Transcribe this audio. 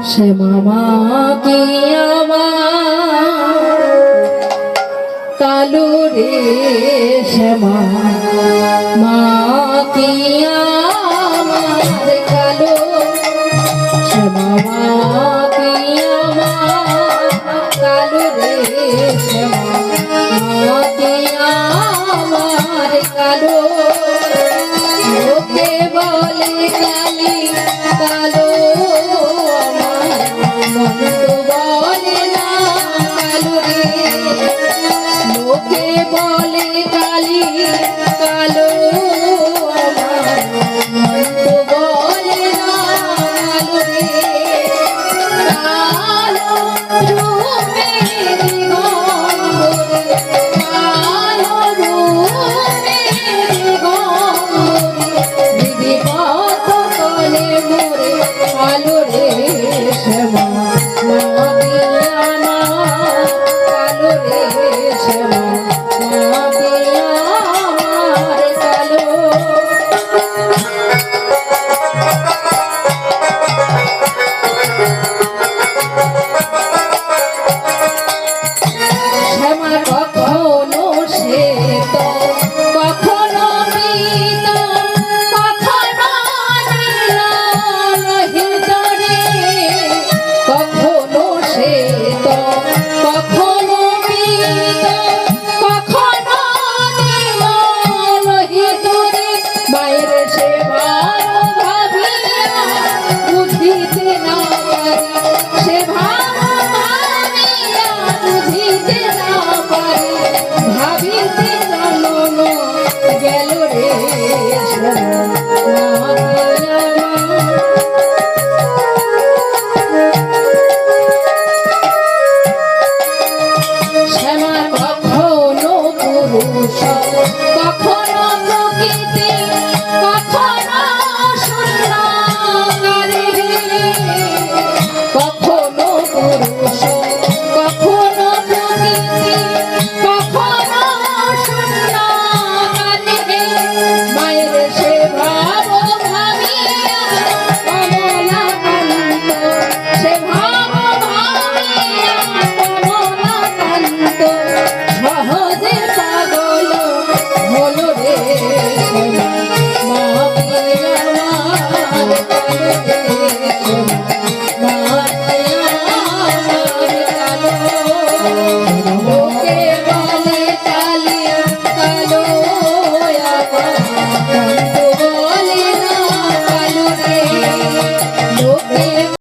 শ্যামা মা কি আমার কালো রে, শ্যামা মা কি আমার কালো, শ্যামা মা কি আমার কালো রে, শ্যামা মা কি আমার কালো। লোকে বলে কালি কালো, মন তো বলে না কালো রে। লোকে বলে কালি কালো, আমার মন তো বলে না কালো রে। কালো রূপে দিগম্বরে, কালো রূপে দিগম্বরে, দিদি কত কলে মোরে কালো রে, শ্যামা মা কি আমার কালো রে, শ্যামা মা কি আমার কালো। শ্যামা কখনো শ্বেত, কখনো পীত, কখনো নীল লোহিতরে, কখনো শ্বেত, কখনো পীত, কখনো নীল লোহিতরে। মায়ের সেবার ভাবিয়া বুঝিতে না পারি, সেবা